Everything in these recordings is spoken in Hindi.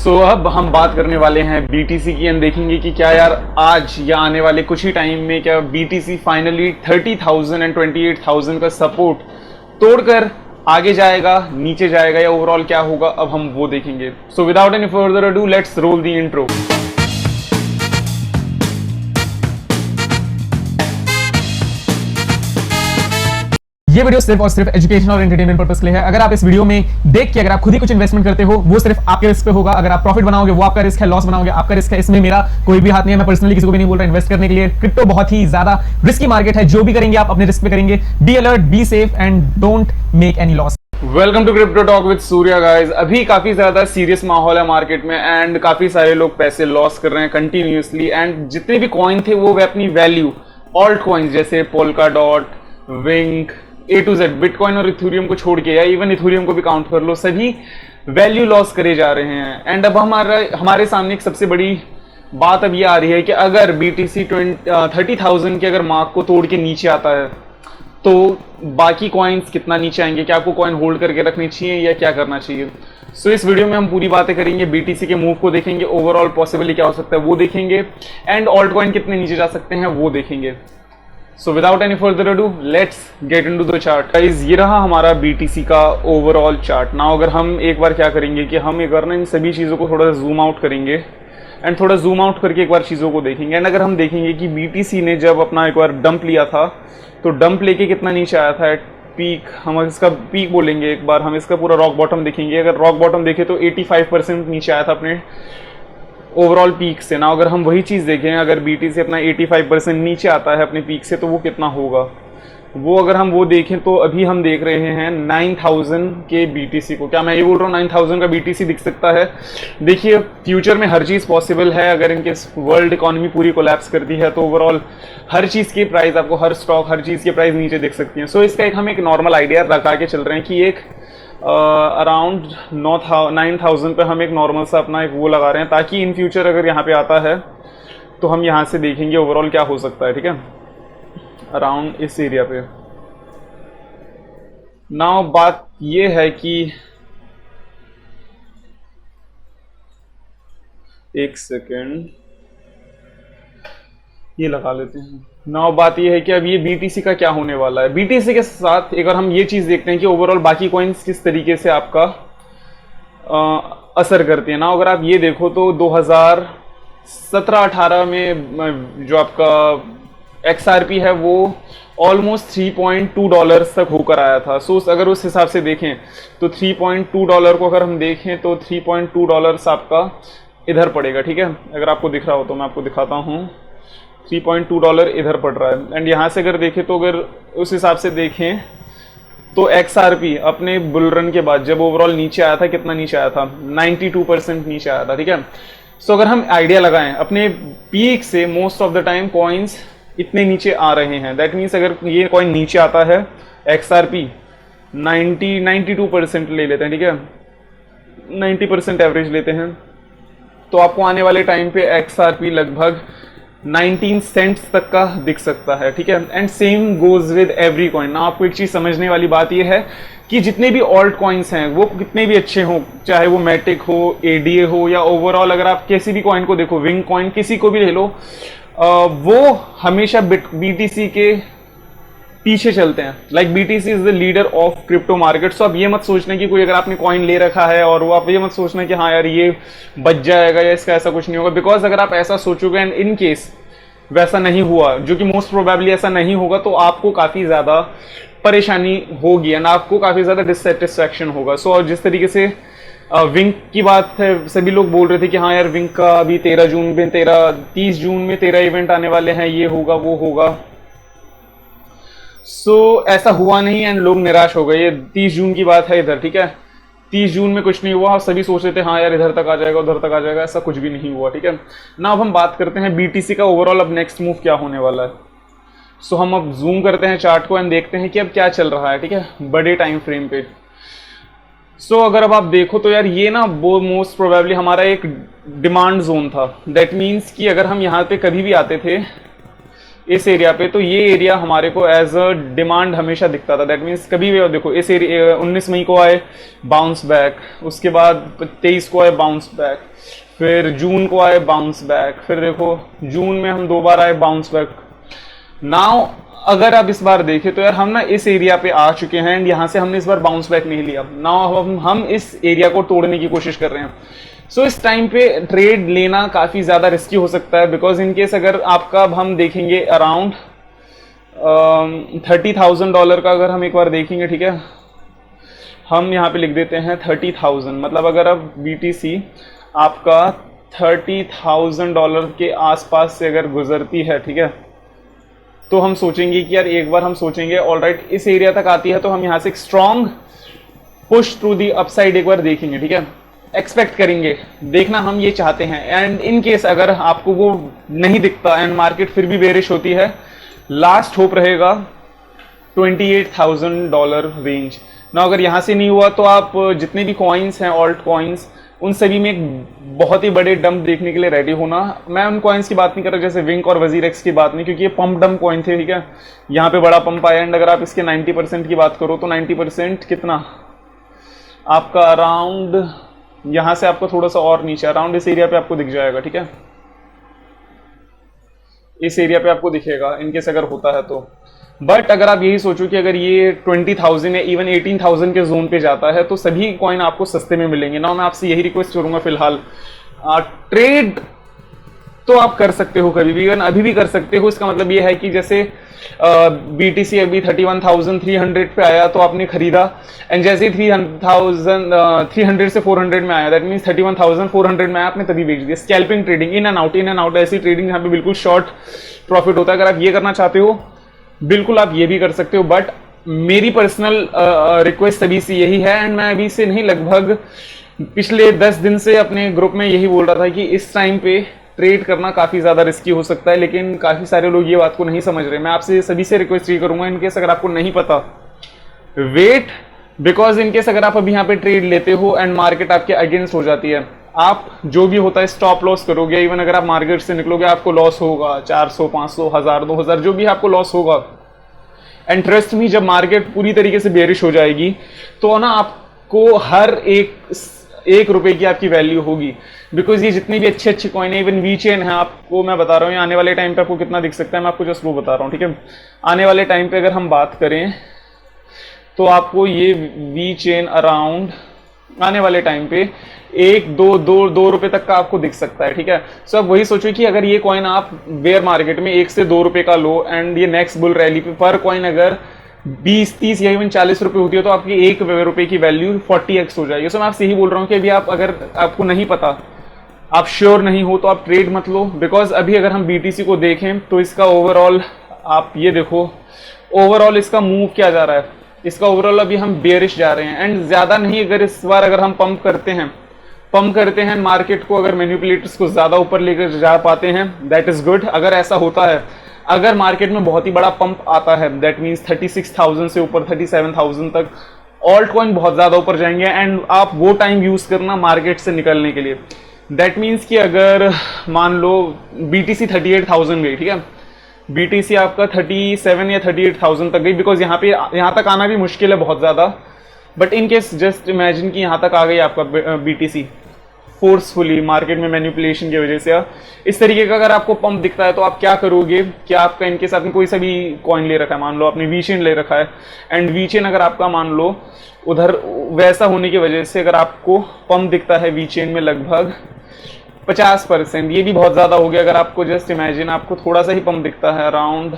अब हम बात करने वाले हैं BTC की एंड देखेंगे कि क्या यार आज या आने वाले कुछ ही टाइम में क्या BTC फाइनली 30,000 एंड 28,000 का सपोर्ट तोड़कर आगे जाएगा, नीचे जाएगा, या ओवरऑल क्या होगा, अब हम वो देखेंगे। So without any further ado let's roll the intro. ये वीडियो सिर्फ और सिर्फ एजुकेशन और एंटरटेनमेंट पर्पस के लिए है। अगर आप इस वीडियो में देख के अगर आप खुद ही कुछ इन्वेस्टमेंट करते हो वो सिर्फ आपके रिस्क पे होगा। अगर आप प्रॉफिट बनाओगे वो आपका रिस्क है, लॉस बनाओगे आपका रिस्क है। इसमें मेरा कोई भी हाथ नहीं है। मैं पर्सनली किसी को भी नहीं बोल रहा इन्वेस्ट करने के लिए। क्रिप्टो बहुत ही ज्यादा रिस्की मार्केट है। जो भी करेंगे आप अपने रिस्क पे करेंगे। Be alert, be safe and don't make any loss. Welcome to crypto talk with Surya guys. अभी काफी ज्यादा सीरियस माहौल है मार्केट में एंड काफी सारे लोग पैसे लॉस कर रहे हैं कंटिन्यूअसली। एंड जितने भी कॉइन थे वो अपनी वैल्यू ऑल्ट कॉइन्स जैसे Polkadot, wink, A to Z, bitcoin और इथेरियम को छोड़ के, या इवन इथेरियम को भी काउंट कर लो, सभी वैल्यू लॉस करे जा रहे हैं। एंड अब हमारे सामने एक सबसे बड़ी बात अब ये आ रही है कि अगर BTC 30,000 के अगर मार्क को तोड़ के नीचे आता है तो बाकी कॉइन्स कितना नीचे आएंगे, क्या आपको कॉइन होल्ड करके रखनी चाहिए या क्या करना चाहिए। सो इस वीडियो में हम पूरी बातें करेंगे। BTC के मूव को देखेंगे, ओवरऑल पॉसिबली क्या हो सकता है वो देखेंगे, एंड ऑल्ट कॉइन कितने नीचे जा सकते हैं वो देखेंगे। So without any further ado, let's get into the chart. Guys, ये रहा हमारा BTC का ओवरऑल चार्ट। ना अगर हम एक बार क्या करेंगे कि हम एक बार ना इन सभी चीज़ों को थोड़ा सा जूम आउट करेंगे एंड थोड़ा जूम आउट करके एक बार चीज़ों को देखेंगे। एंड अगर हम देखेंगे कि BTC ने जब अपना एक बार डंप लिया था तो डंप लेके कितना नीचे आया था एट पीक, हम इसका पीक बोलेंगे एक बार, हम इसका पूरा रॉक बॉटम देखेंगे। अगर रॉक बॉटम देखे तो 85% नीचे आया था अपने ओवरऑल पीक से। ना अगर हम वही चीज़ देखें, अगर BTC अपना 85% नीचे आता है अपने पीक से तो वो कितना होगा, वो अगर हम वो देखें तो अभी हम देख रहे हैं 9,000 के BTC को। क्या मैं ये बोल रहा हूँ 9,000 का BTC दिख सकता है? देखिए फ्यूचर में हर चीज़ पॉसिबल है। अगर इनके वर्ल्ड इकोनॉमी पूरी कोलैप्स करती है तो ओवरऑल हर चीज़ की प्राइस, आपको हर स्टॉक हर चीज़ की प्राइस नीचे दिख सकती है। सो इसका हम एक नॉर्मल आइडिया लगा के चल रहे हैं कि एक अराउंड 9,000 पे हम एक नॉर्मल सा अपना एक वो लगा रहे हैं, ताकि इन फ्यूचर अगर यहाँ पे आता है तो हम यहाँ से देखेंगे ओवरऑल क्या हो सकता है। ठीक है, अराउंड इस एरिया पे। नाउ बात ये है कि एक सेकेंड ये लगा लेते हैं। नाउ बात ये है कि अब ये BTC का क्या होने वाला है। BTC के साथ एक बार हम ये चीज़ देखते हैं कि ओवरऑल बाकी कॉइन्स किस तरीके से आपका असर करती है। ना अगर आप ये देखो तो 2017-18 में जो आपका XRP है वो ऑलमोस्ट $3.2 तक होकर आया था। सो अगर उस हिसाब से देखें तो $3.2 को अगर हम देखें तो $3.2 आपका इधर पड़ेगा। ठीक है, अगर आपको दिख रहा हो तो मैं आपको दिखाता हूँ। $3.2 इधर पड़ रहा है। एंड यहाँ से अगर देखें तो अगर उस हिसाब से देखें तो XRP अपने बुल रन के बाद जब ओवरऑल नीचे आया था, कितना नीचे आया था, 92% नीचे आया था। ठीक है, सो अगर हम आइडिया लगाएं अपने पीक से, most of the time coins इतने नीचे आ रहे हैं। दैट मीन्स अगर ये कॉइन नीचे आता है XRP 92% ले लेते हैं, ठीक है, 90% एवरेज लेते हैं, तो आपको आने वाले टाइम पे XRP लगभग 19 सेंट्स तक का दिख सकता है। ठीक है, and same goes with every coin. ना आपको एक चीज समझने वाली बात यह है कि जितने भी ऑल्ट कॉइन्स हैं वो कितने भी अच्छे हों, चाहे वो मैटिक हो, ADA हो, या ओवरऑल अगर आप किसी भी कॉइन को देखो, विंग कॉइन किसी को भी ले लो, वो हमेशा BTC के पीछे चलते हैं। Like BTC is the leader of crypto market. So आप ये मत सोचना कि कोई अगर आपने कॉइन ले रखा है और वो आप ये मत सोचना कि हाँ यार ये बच जाएगा या इसका ऐसा कुछ नहीं होगा। बिकॉज अगर आप ऐसा सोचोगे एंड इन केस वैसा नहीं हुआ, जो कि मोस्ट प्रोबेबली ऐसा नहीं होगा, तो आपको काफ़ी ज़्यादा परेशानी होगी एंड आपको काफ़ी ज़्यादा डिससेटिस्फैक्शन होगा। सो और जिस तरीके से विंक की बात है, सभी लोग बोल रहे थे कि हाँ यार विंक का अभी 30 जून में 13 इवेंट आने वाले हैं, ये होगा वो होगा। सो ऐसा हुआ नहीं एंड लोग निराश हो गए। ये 30 जून की बात है इधर। ठीक है, 30 जून में कुछ नहीं हुआ। सभी सोच रहे थे हाँ यार इधर तक आ जाएगा उधर तक आ जाएगा, ऐसा कुछ भी नहीं हुआ। ठीक है ना, अब हम बात करते हैं BTC का ओवरऑल अब नेक्स्ट मूव क्या होने वाला है। सो हम अब जूम करते हैं चार्ट को एंड देखते हैं कि अब क्या चल रहा है। ठीक है, बड़े टाइम फ्रेम पे। सो अगर अब आप देखो तो यार ये ना वो मोस्ट प्रोबेबली हमारा एक डिमांड जोन था। दैट मीन्स कि अगर हम यहाँ पे कभी भी आते थे इस एरिया पे, तो ये एरिया हमारे को एज अ डिमांड हमेशा दिखता था। दैट मीन्स कभी भी देखो इस एरिया 19 मई को आए बाउंस बैक, उसके बाद 23 को आए बाउंस बैक, फिर जून को आए बाउंस बैक, फिर देखो जून में हम 2 बार आए बाउंस बैक। नाउ अगर आप इस बार देखें तो यार हम ना इस एरिया पे आ चुके हैं एंड यहाँ से हमने इस बार बाउंस बैक नहीं लिया। नाउ हम इस एरिया को तोड़ने की कोशिश कर रहे हैं। सो इस टाइम पे ट्रेड लेना काफ़ी ज़्यादा रिस्की हो सकता है, बिकॉज इन केस अगर आपका अब हम देखेंगे अराउंड $30,000 का अगर हम एक बार देखेंगे, ठीक है, हम यहाँ पे लिख देते हैं 30,000, मतलब अगर अब BTC आपका $30,000 के आसपास से अगर गुजरती है, ठीक है, तो हम सोचेंगे कि यार एक बार हम सोचेंगे ऑलराइट इस एरिया तक आती है तो हम यहाँ से एक strong push through the upside एक बार देखेंगे, ठीक है, एक्सपेक्ट करेंगे, देखना हम ये चाहते हैं। एंड इन केस अगर आपको वो नहीं दिखता एंड मार्केट फिर भी बेरिश होती है, लास्ट होप रहेगा $28,000 रेंज ना। अगर यहाँ से नहीं हुआ तो आप जितने भी कॉइन्स हैं ऑल्ट कॉइन्स, उन सभी में एक बहुत ही बड़े डंप देखने के लिए रेडी होना। मैं उन कॉइन्स की बात नहीं कर रहा जैसे विंक और वजीरेक्स की बात नहीं, क्योंकि ये पंप डंप कॉइन थे, ठीक है, यहाँ पे बड़ा पंप आया। एंड अगर आप इसके 90% की बात करो तो 90% कितना आपका अराउंड, यहाँ से आपको थोड़ा सा और नीचे अराउंड इस एरिया पे आपको दिख जाएगा, ठीक है, इस एरिया पे आपको दिखेगा इनकेस अगर होता है तो। बट अगर आप यही सोचो कि अगर ये 20,000 या इवन 18,000 के जोन पे जाता है तो सभी कॉइन आपको सस्ते में मिलेंगे ना। मैं आपसे यही रिक्वेस्ट करूंगा फिलहाल, ट्रेड तो आप कर सकते हो कभी भी, इवन अभी भी कर सकते हो। इसका मतलब ये है कि जैसे BTC अभी 31,300 पे आया तो आपने खरीदा, एंड जैसे ही 300 से 400 में आया, दैट मीन्स 31,400 में आया, आपने तभी बेच दिया। Scalping trading, in and out, ऐसी ट्रेडिंग जहाँ पे बिल्कुल शॉर्ट प्रॉफिट होता है। अगर आप ये करना चाहते हो बिल्कुल आप ये भी कर सकते हो, बट मेरी पर्सनल रिक्वेस्ट सभी से यही है, एंड मैं अभी से नहीं लगभग पिछले 10 दिन से अपने ग्रुप में यही बोल रहा था कि इस टाइम पे ट्रेड करना काफ़ी ज़्यादा रिस्की हो सकता है, लेकिन काफ़ी सारे लोग ये बात को नहीं समझ रहे। मैं आपसे सभी से रिक्वेस्ट ये करूंगा, इनकेस अगर आपको नहीं पता, वेट, बिकॉज इनकेस अगर आप अभी यहाँ पे ट्रेड लेते हो एंड मार्केट आपके अगेंस्ट हो जाती है, आप जो भी होता है स्टॉप लॉस करोगे। इवन अगर आप मार्केट से निकलोगे आपको लॉस होगा 400, 500, 1000, 2000, जो भी आपको लॉस होगा। एंड ट्रस्ट मी, जब मार्केट पूरी तरीके से बेरिश हो जाएगी तो ना आपको हर एक रुपए की आपकी वैल्यू होगी, बिकॉज ये जितनी भी अच्छी अच्छी कॉइन है, इवन वी चेन है, आपको मैं बता रहा हूँ आने वाले टाइम पे आपको कितना दिख सकता है, मैं आपको जस्ट वो बता रहा हूँ, ठीक है। आने वाले टाइम पे अगर हम बात करें तो आपको ये वी चेन अराउंड आने वाले टाइम पे 2 रुपए तक का आपको दिख सकता है, ठीक है। सो अब वही सोचो कि अगर ये कॉइन आप बेयर मार्केट में 1 से 2 रुपए का लो, एंड ये नेक्स्ट बुल रैली पे पर कॉइन अगर 20, 30 या इवन 40 रुपए होती है तो आपकी 1 रुपए की वैल्यू 40x हो जाएगी। सो मैं आपसे यही बोल रहा हूँ कि अभी आप अगर आपको नहीं पता, आप श्योर नहीं हो, तो आप ट्रेड मत लो। बिकॉज अभी अगर हम BTC को देखें तो इसका ओवरऑल आप ये देखो, ओवरऑल इसका मूव क्या जा रहा है, इसका ओवरऑल अभी हम बेयरिश जा रहे हैं। एंड ज्यादा नहीं, अगर इस बार अगर हम पंप करते हैं मार्केट को, अगर मैनिपुलेटर्स को ज्यादा ऊपर लेकर जा पाते हैं, दैट इज गुड। अगर ऐसा होता है, अगर मार्केट में बहुत ही बड़ा पंप आता है, दैट मीन्स 36,000 से ऊपर 37,000 तक ऑल्ट कॉइन बहुत ज्यादा ऊपर जाएंगे, एंड आप वो टाइम यूज करना मार्केट से निकलने के लिए। दैट मीन्स कि अगर मान लो BTC 38,000 गई, ठीक है, BTC आपका 37 या 38,000 तक गई, बिकॉज यहाँ तक आना भी मुश्किल है बहुत ज़्यादा। But in case just imagine कि यहाँ तक आ गई आपका BTC फोर्सफुली मार्केट में मैनिपुलेशन की वजह से, इस तरीके का अगर आपको पंप दिखता है तो आप क्या करोगे? क्या आपका इनकेस आपने कोई सा भी कॉइन ले रखा है, मान लो आपने वी चेन ले रखा है, एंड वी चेन अगर आपका मान लो उधर वैसा होने की वजह से अगर आपको पंप दिखता है वी चेन में लगभग 50%, ये भी बहुत ज़्यादा हो गया। अगर आपको जस्ट इमेजिन आपको थोड़ा सा ही पंप दिखता है अराउंड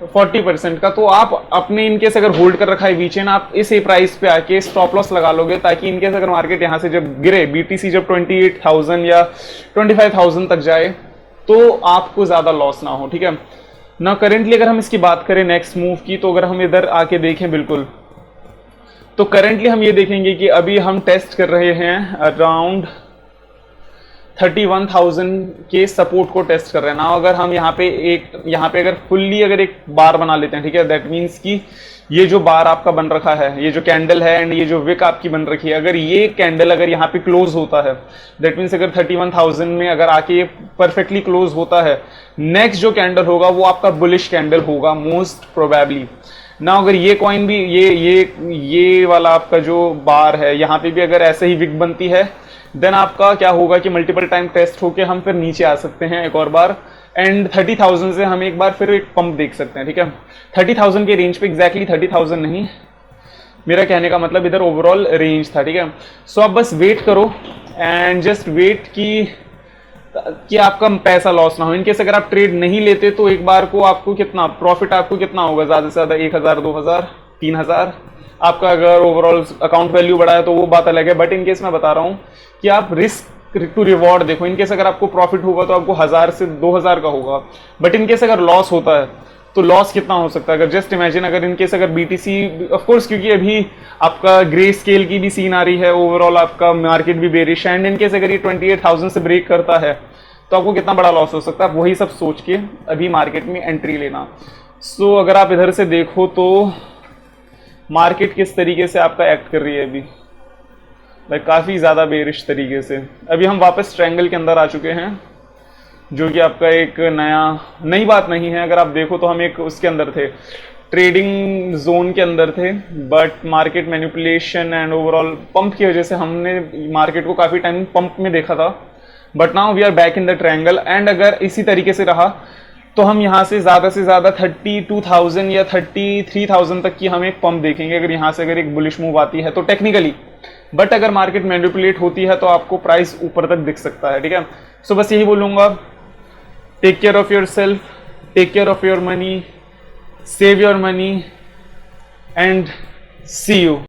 40% का, तो आप अपने इनकेस अगर होल्ड कर रखा है वी चेन, आप इस प्राइस पे आके स्टॉप लॉस लगा लोगे, ताकि इनकेस अगर मार्केट यहाँ से जब गिरे, BTC जब 28,000 या 25,000 तक जाए, तो आपको ज़्यादा लॉस ना हो, ठीक है ना। करेंटली अगर हम इसकी बात करें नेक्स्ट मूव की, तो अगर हम इधर आके देखें बिल्कुल, तो करेंटली हम ये देखेंगे कि अभी हम टेस्ट कर रहे हैं अराउंड 31,000 के सपोर्ट को टेस्ट कर रहे हैं ना। अगर हम यहाँ पे अगर फुल्ली अगर एक बार बना लेते हैं, ठीक है, दैट मीन्स कि ये जो बार आपका बन रखा है, ये जो कैंडल है एंड ये जो विक आपकी बन रखी है, अगर ये कैंडल अगर यहाँ पे क्लोज होता है, दैट मीन्स अगर 31,000 में अगर आके ये परफेक्टली क्लोज होता है, नेक्स्ट जो कैंडल होगा वो आपका बुलिश कैंडल होगा मोस्ट प्रोबेबली ना। अगर ये कॉइन भी ये वाला आपका जो बार है यहाँ पे भी अगर ऐसे ही विक बनती है, देन आपका क्या होगा कि मल्टीपल टाइम टेस्ट होके हम फिर नीचे आ सकते हैं एक और बार, एंड 30,000 से हम एक बार फिर एक पंप देख सकते हैं, ठीक है। 30,000 के रेंज पे, एग्जैक्टली 30,000 नहीं, मेरा कहने का मतलब इधर ओवरऑल रेंज था, ठीक है। सो आप बस वेट करो एंड जस्ट वेट कि आपका पैसा लॉस ना हो। इनकेस अगर आप ट्रेड नहीं लेते तो एक बार को आपको कितना प्रॉफिट आपको कितना होगा, ज्यादा से ज्यादा 1,000, 2,000, 3,000। आपका अगर ओवरऑल अकाउंट वैल्यू बढ़ा है तो वो बात अलग है, बट इनकेस मैं बता रहा हूँ कि आप रिस्क टू रिवॉर्ड देखो। इनकेस अगर आपको प्रॉफिट होगा तो आपको 1,000 से 2,000 का होगा, बट इनकेस अगर लॉस होता है तो लॉस कितना हो सकता है। अगर जस्ट इमेजिन अगर इनकेस अगर बीटीसी, ऑफ कोर्स क्योंकि अभी आपका ग्रे स्केल की भी सीन आ रही है, ओवरऑल आपका मार्केट भी बेरिश है, एंड इनकेस अगर ये 28,000 से ब्रेक करता है तो आपको कितना बड़ा लॉस हो सकता है, वही सब सोच के अभी मार्केट में एंट्री लेना। सो अगर आप इधर से देखो तो मार्केट किस तरीके से आपका एक्ट कर रही है अभी, लाइक काफ़ी ज़्यादा बेरिश तरीके से। अभी हम वापस ट्रायंगल के अंदर आ चुके हैं, जो कि आपका एक नई बात नहीं है। अगर आप देखो तो हम एक उसके अंदर थे, ट्रेडिंग जोन के अंदर थे, but market manipulation and overall pump की वजह से हमने मार्केट को काफ़ी टाइम पंप में देखा था, but now we are back in the triangle. And अगर इसी तरीके से रहा तो हम यहाँ से ज़्यादा 32,000 या 33,000 तक की हम एक पंप देखेंगे, अगर यहाँ से अगर एक बुलिश मूव आती है तो टेक्निकली। बट अगर मार्केट मैनिपुलेट होती है तो आपको प्राइस ऊपर तक दिख सकता है, ठीक है। सो बस यही बोलूँगा, take care of yourself, take care of your money, save your money and see you.